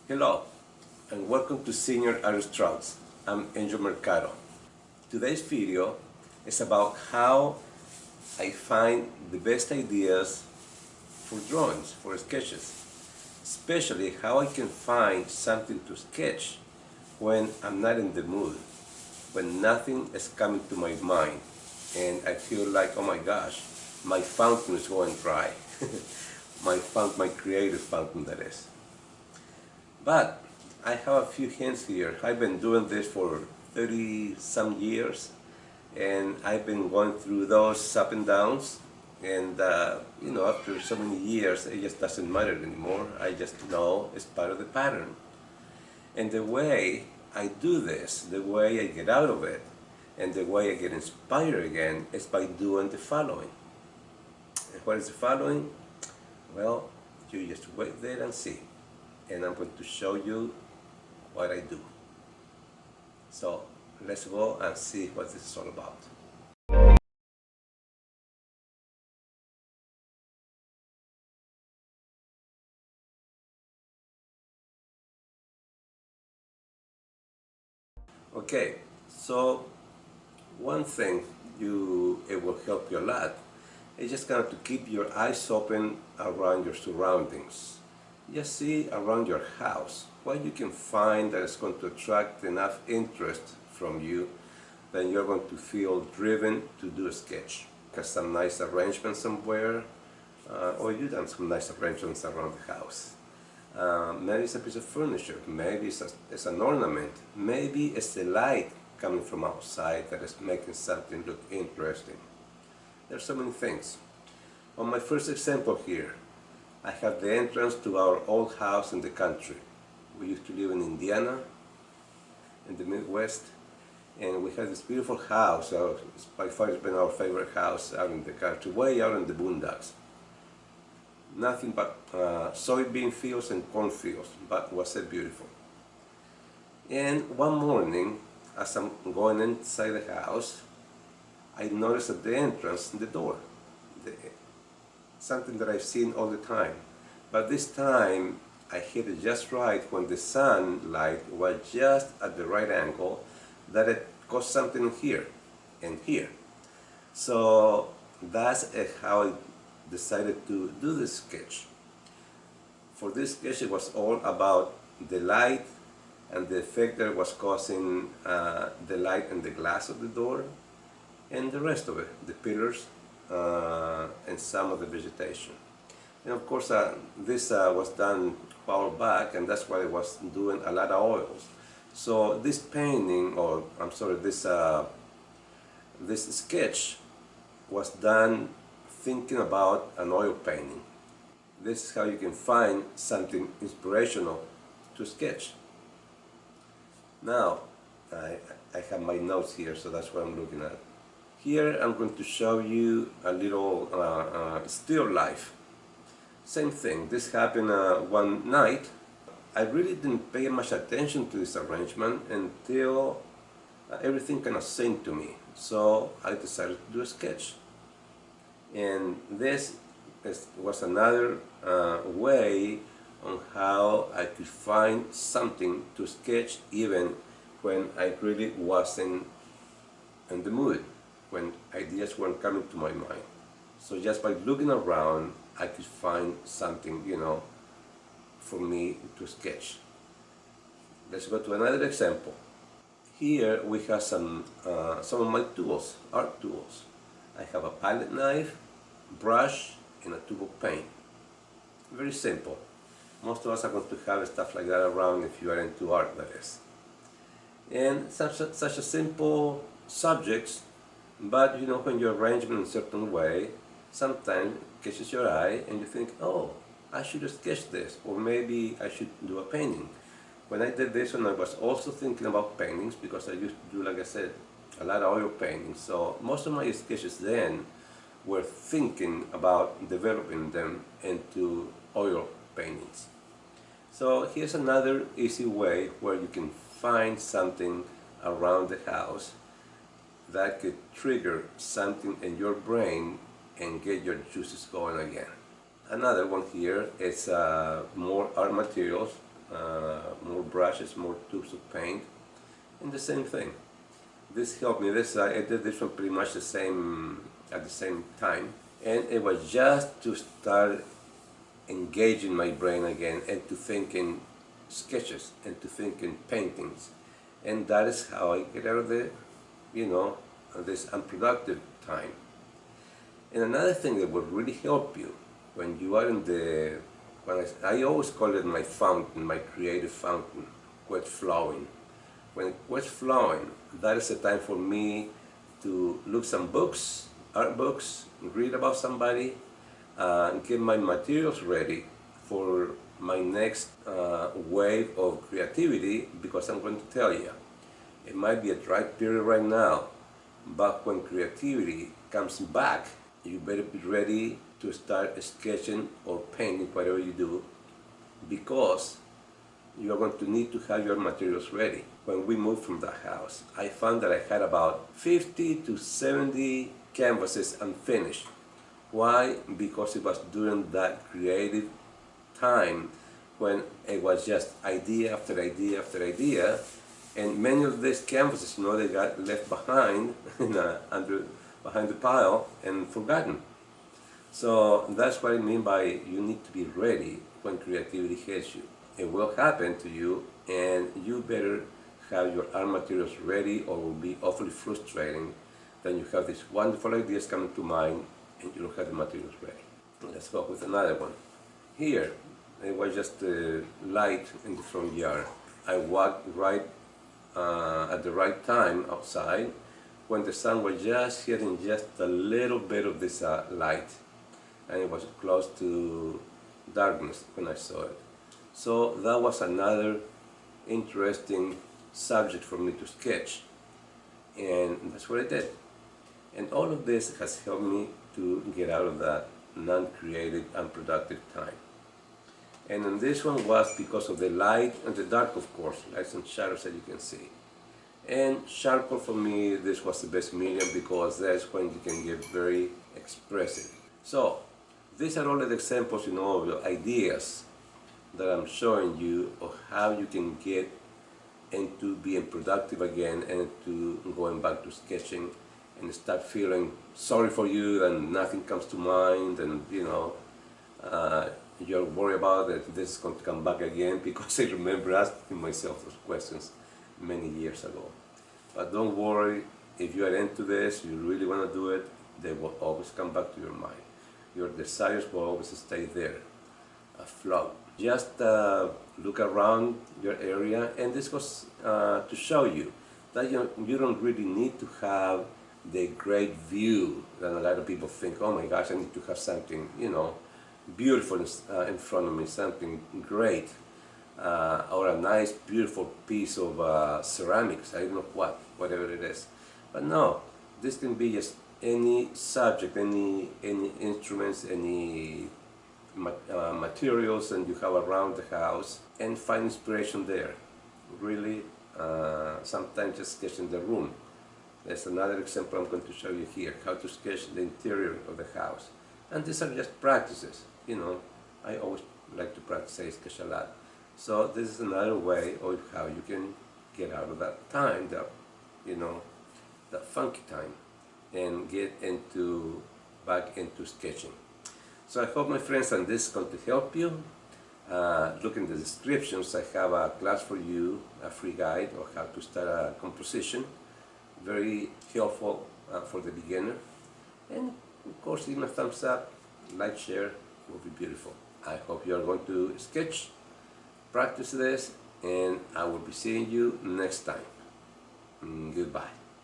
Hello, and welcome to Senior Artist Trouts. I'm Angel Mercado. Today's video is about how I find the best ideas for drawings, for sketches, especially how I can find something to sketch when I'm not in the mood, when nothing is coming to my mind, and I feel like, oh my gosh, my fountain is going dry. My creative fountain, that is. But I have a few hints here. I've been doing this for 30 some years, and I've been going through those up and downs, and after so many years it just doesn't matter anymore. I just know it's part of the pattern. And the way I do this, the way I get out of it, and the way I get inspired again is by doing the following. And what is the following? Well, you just wait there and see. And I'm going to show you what I do. So let's go and see what this is all about. Okay, so one thing it will help you a lot is just kind of to keep your eyes open around your surroundings. Just see around your house what you can find that is going to attract enough interest from you that you're going to feel driven to do a sketch. Because some nice arrangement somewhere, or you've done some nice arrangements around the house. Maybe it's a piece of furniture, maybe it's an ornament, maybe it's the light coming from outside that is making something look interesting. There's so many things. On my first example here, I have the entrance to our old house in the country. We used to live in Indiana, in the Midwest, and we had this beautiful house. By far it's been our favorite house out in the country, way out in the boondocks. Nothing but soybean fields and corn fields, but was it beautiful. And one morning, as I'm going inside the house, I noticed at the entrance, the door, something that I've seen all the time. But this time, I hit it just right when the sunlight was just at the right angle that it caused something here and here. So that's how I decided to do this sketch. For this sketch, it was all about the light and the effect that it was causing the light and the glass of the door, and the rest of it, the pillars and some of the vegetation. And of course, this was done a while back, and that's why I was doing a lot of oils. So this painting, or I'm sorry, this sketch was done thinking about an oil painting. This is how you can find something inspirational to sketch. Now, I have my notes here, so that's what I'm looking at. Here I'm going to show you a little still life. Same thing, this happened one night. I really didn't pay much attention to this arrangement until everything kind of synced to me. So I decided to do a sketch. And this was another way on how I could find something to sketch even when I really wasn't in the mood, when ideas weren't coming to my mind. So just by looking around, I could find something, for me to sketch. Let's go to another example. Here we have some of my tools, art tools. I have a palette knife, brush, and a tube of paint. Very simple. Most of us are going to have stuff like that around if you are into art, that is. And such a simple subjects, but when you arrange them in a certain way, sometimes it catches your eye and you think, oh, I should sketch this, or maybe I should do a painting. When I did this one, I was also thinking about paintings because I used to do, like I said, a lot of oil paintings. So most of my sketches then were thinking about developing them into oil paintings. So here's another easy way where you can find something around the house that could trigger something in your brain and get your juices going again. Another one here is more art materials, brushes, more tubes of paint, and the same thing. This helped me. I did this one pretty much at the same time, and it was just to start engaging my brain again and to think in sketches and to think in paintings, and that is how I get out of this unproductive time. And another thing that will really help you when you are in I always call it my fountain, my creative fountain, where it's flowing. When it's flowing, that is the time for me to look some books, art books, read about somebody, get my materials ready for my next wave of creativity, because I'm going to tell you, it might be a dry period right now, but when creativity comes back, you better be ready to start sketching or painting, whatever you do, because you are going to need to have your materials ready. When we moved from the house, I found that I had about 50 to 70 canvases unfinished. Why? Because it was during that creative time when it was just idea after idea after idea, and many of these canvases, they got left behind behind the pile and forgotten. So that's what I mean by you need to be ready when creativity hits you. It will happen to you, and you better have your art materials ready, or it will be awfully frustrating. Then you have these wonderful ideas coming to mind and you don't have the materials ready. Let's go with another one. Here, it was just light in the front yard. I walked right at the right time outside when the sun was just hitting just a little bit of this light, and it was close to darkness when I saw it. So that was another interesting subject for me to sketch, and that's what I did. And all of this has helped me to get out of that non-creative, unproductive time. And then this one was because of the light and the dark, of course, lights and shadows that you can see. And charcoal, for me, this was the best medium, because that's when you can get very expressive. So these are all the examples, of the ideas that I'm showing you of how you can get into being productive again and to going back to sketching, and start feeling sorry for you and nothing comes to mind, and you're worried about that this is going to come back again, because I remember asking myself those questions many years ago. But don't worry, if you are into this, you really want to do it, they will always come back to your mind. Your desires will always stay there, afloat. Just look around your area, and this was to show you that you don't really need to have the great view that a lot of people think, oh my gosh, I need to have something, beautiful in front of me, something great, or a nice, beautiful piece of ceramics, I don't know whatever it is. But no, this can be just any subject, any instruments, any materials that you have around the house, and find inspiration there. Really, sometimes just sketch in the room. There's another example I'm going to show you here, how to sketch the interior of the house. And these are just practices, I always like to practice, I sketch a lot. So this is another way of how you can get out of that time, that funky time, and get back into sketching. So I hope, my friends, that this is going to help you. Look in the descriptions, I have a class for you, a free guide on how to start a composition. Very helpful for the beginner. And of course, give me a thumbs up, like, share, it will be beautiful. I hope you are going to sketch, practice this, and I will be seeing you next time. Goodbye.